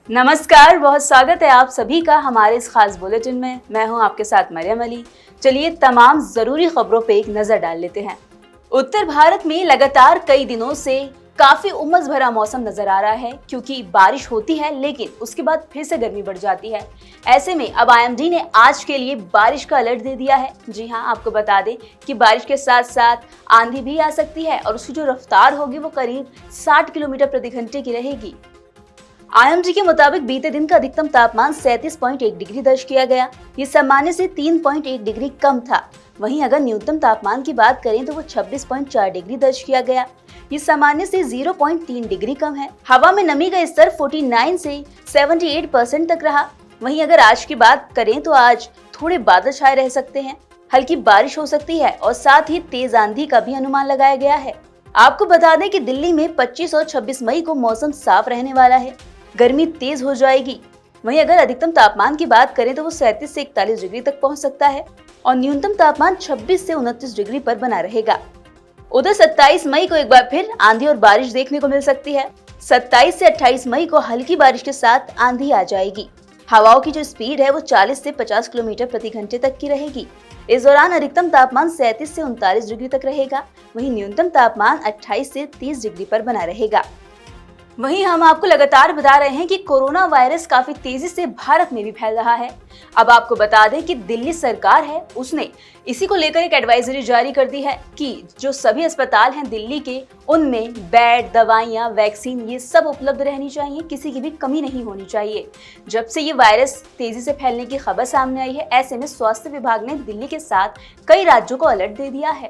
नमस्कार, बहुत स्वागत है आप सभी का हमारे इस खास बुलेटिन में। मैं हूं आपके साथ मरियम अली। चलिए तमाम जरूरी खबरों पे एक नजर डाल लेते हैं। उत्तर भारत में लगातार कई दिनों से काफी उमस भरा मौसम नजर आ रहा है, क्योंकि बारिश होती है लेकिन उसके बाद फिर से गर्मी बढ़ जाती है। ऐसे में अब आईएमडी ने आज के लिए बारिश का अलर्ट दे दिया है। जी हाँ, आपको बता दें कि बारिश के साथ साथ आंधी भी आ सकती है और उसकी जो रफ्तार होगी वो करीब 60 किलोमीटर प्रति घंटे की रहेगी। आईएमडी के मुताबिक बीते दिन का अधिकतम तापमान 37.1 डिग्री दर्ज किया गया। ये सामान्य से 3.1 डिग्री कम था। वहीं अगर न्यूनतम तापमान की बात करें तो वो 26.4 डिग्री दर्ज किया गया। ये सामान्य से 0.3 डिग्री कम है। हवा में नमी का स्तर 49 से 78% तक रहा। वहीं अगर आज की बात करें तो आज थोड़े बादल छाए रह सकते हैं, हल्की बारिश हो सकती है और साथ ही तेज आंधी का भी अनुमान लगाया गया है। आपको बता दें कि दिल्ली में 25 और 26 मई को मौसम साफ रहने वाला है। गर्मी तेज हो जाएगी। वहीं अगर अधिकतम तापमान की बात करें तो वो 37 से 41 डिग्री तक पहुंच सकता है और न्यूनतम तापमान 26 से 29 डिग्री पर बना रहेगा। उधर 27 मई को एक बार फिर आंधी और बारिश देखने को मिल सकती है। 27 से 28 मई को हल्की बारिश के साथ आंधी आ जाएगी। हवाओं की जो स्पीड है वो 40 से 50 किलोमीटर प्रति घंटे तक की रहेगी। इस दौरान अधिकतम तापमान 37 से 39 डिग्री तक रहेगा। वहीं न्यूनतम तापमान 28 से 30 डिग्री पर बना रहेगा। वहीं हम आपको लगातार बता रहे हैं कि कोरोना वायरस काफी तेजी से भारत में भी फैल रहा है। अब आपको बता दें कि दिल्ली सरकार है, उसने इसी को लेकर एक एडवाइजरी जारी कर दी है कि जो सभी अस्पताल हैं दिल्ली के, उनमें बेड, दवाइयां, वैक्सीन ये सब उपलब्ध रहनी चाहिए, किसी की भी कमी नहीं होनी चाहिए। जब से ये वायरस तेजी से फैलने की खबर सामने आई है, ऐसे में स्वास्थ्य विभाग ने दिल्ली के साथ कई राज्यों को अलर्ट दे दिया है।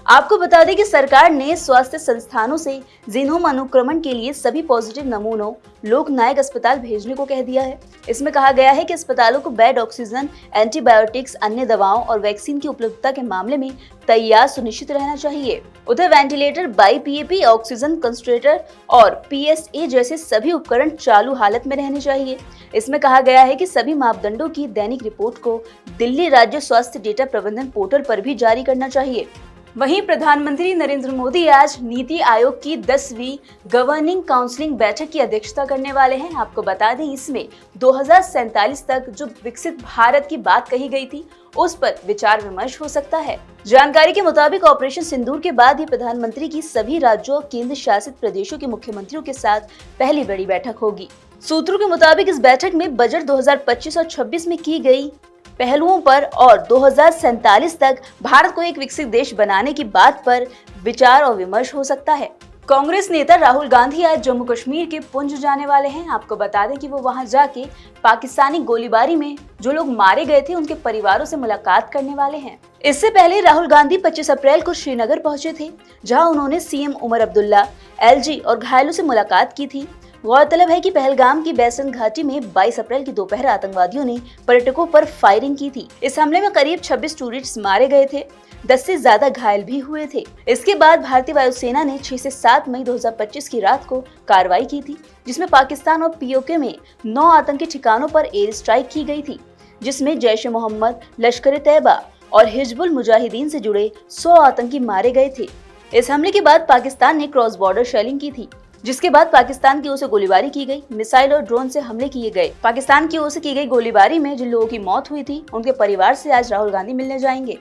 आपको बता दें कि सरकार ने स्वास्थ्य संस्थानों से जीनोम अनुक्रमण के लिए सभी पॉजिटिव नमूनों लोकनायक अस्पताल भेजने को कह दिया है। इसमें कहा गया है कि अस्पतालों को बेड, ऑक्सीजन, एंटीबायोटिक्स, अन्य दवाओं और वैक्सीन की उपलब्धता के मामले में तैयार सुनिश्चित रहना चाहिए। उधर वेंटिलेटर, बाईपीएपी, ऑक्सीजन कंसंट्रेटर और पीएसए जैसे सभी उपकरण चालू हालत में रहने चाहिए। इसमें कहा गया है कि सभी मापदंडों की दैनिक रिपोर्ट को दिल्ली राज्य स्वास्थ्य डेटा प्रबंधन पोर्टल पर भी जारी करना चाहिए। वहीं प्रधानमंत्री नरेंद्र मोदी आज नीति आयोग की 10वीं गवर्निंग काउंसिलिंग बैठक की अध्यक्षता करने वाले हैं। आपको बता दें इसमें 2047 तक जो विकसित भारत की बात कही गई थी उस पर विचार विमर्श हो सकता है। जानकारी के मुताबिक ऑपरेशन सिंदूर के बाद ये प्रधानमंत्री की सभी राज्यों और केंद्र शासित प्रदेशों के मुख्यमंत्रियों के साथ पहली बड़ी बैठक होगी। सूत्रों के मुताबिक इस बैठक में बजट 2025 और 26 में की गई पहलुओं पर और 2047 तक भारत को एक विकसित देश बनाने की बात पर विचार और विमर्श हो सकता है। कांग्रेस नेता राहुल गांधी आज जम्मू कश्मीर के पुंछ जाने वाले हैं। आपको बता दें कि वो वहां जाके पाकिस्तानी गोलीबारी में जो लोग मारे गए थे उनके परिवारों से मुलाकात करने वाले हैं। इससे पहले राहुल गांधी 25 अप्रैल को श्रीनगर पहुंचे थे, जहां उन्होंने सीएम उमर अब्दुल्ला, एलजी और घायलों से मुलाकात की थी। गौरतलब है कि पहलगाम की बैसन घाटी में 22 अप्रैल की दोपहर आतंकवादियों ने पर्यटकों पर फायरिंग की थी। इस हमले में करीब 26 टूरिस्ट मारे गए थे, 10 से ज्यादा घायल भी हुए थे। इसके बाद भारतीय वायुसेना ने 6 से 7 मई 2025 की रात को कार्रवाई की थी, जिसमें पाकिस्तान और पीओके में 9 आतंकी ठिकानों पर एयर स्ट्राइक की गई थी, जिसमें जैश ए मोहम्मद, लश्कर ए तैयबा और हिजबुल मुजाहिदीन से जुड़े 100 आतंकी मारे गए थे। इस हमले के बाद पाकिस्तान ने क्रॉस बॉर्डर शेलिंग की थी, जिसके बाद पाकिस्तान की ओर से गोलीबारी की गई, मिसाइल और ड्रोन से हमले किए गए। पाकिस्तान की ओर से की गई गोलीबारी में जिन लोगों की मौत हुई थी उनके परिवार से आज राहुल गांधी मिलने जाएंगे।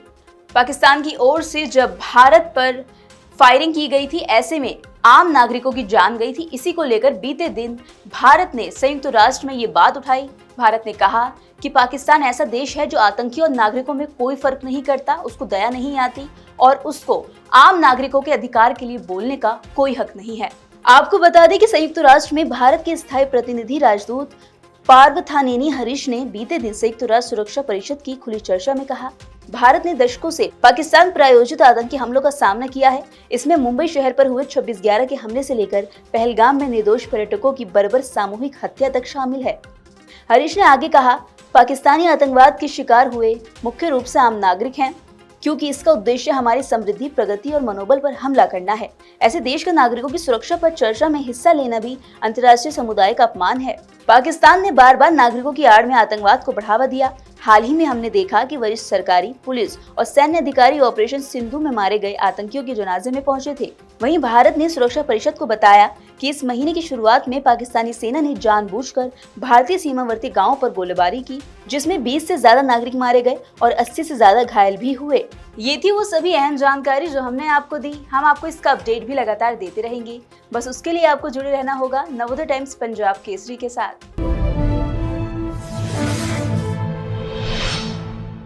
पाकिस्तान की ओर से जब भारत पर फायरिंग की गई थी, ऐसे में आम नागरिकों की जान गई थी। इसी को लेकर बीते दिन भारत ने संयुक्त राष्ट्र में ये बात उठाई। भारत ने कहा कि पाकिस्तान ऐसा देश है जो आतंकियों और नागरिकों में कोई फर्क नहीं करता, उसको दया नहीं आती और उसको आम नागरिकों के अधिकार के लिए बोलने का कोई हक नहीं है। आपको बता दें कि संयुक्त राष्ट्र में भारत के स्थायी प्रतिनिधि राजदूत पार्थानेनी हरीश ने बीते दिन संयुक्त राष्ट्र सुरक्षा परिषद की खुली चर्चा में कहा, भारत ने दशकों से पाकिस्तान प्रायोजित आतंकी हमलों का सामना किया है। इसमें मुंबई शहर पर हुए 26/11 के हमले से लेकर पहलगाम में निर्दोष पर्यटकों की बर्बर सामूहिक हत्या तक शामिल है। हरीश ने आगे कहा, पाकिस्तानी आतंकवाद के शिकार हुए मुख्य रूप से आम नागरिक हैं, क्योंकि इसका उद्देश्य हमारी समृद्धि, प्रगति और मनोबल पर हमला करना है। ऐसे देश के नागरिकों की सुरक्षा पर चर्चा में हिस्सा लेना भी अंतर्राष्ट्रीय समुदाय का अपमान है। पाकिस्तान ने बार बार नागरिकों की आड़ में आतंकवाद को बढ़ावा दिया। हाल ही में हमने देखा कि वरिष्ठ सरकारी, पुलिस और सैन्य अधिकारी ऑपरेशन सिंधु में मारे गए आतंकियों के जनाजे में पहुंचे थे। वहीं भारत ने सुरक्षा परिषद को बताया कि इस महीने की शुरुआत में पाकिस्तानी सेना ने जानबूझकर भारतीय सीमावर्ती गांवों पर गोलीबारी की, जिसमें 20 से ज्यादा नागरिक मारे गए और 80 से ज्यादा घायल भी हुए। ये थी वो सभी अहम जानकारी जो हमने आपको दी। हम आपको इसका अपडेट भी लगातार देते रहेंगे। बस उसके लिए आपको जुड़े रहना होगा नवोदय टाइम्स पंजाब केसरी के साथ।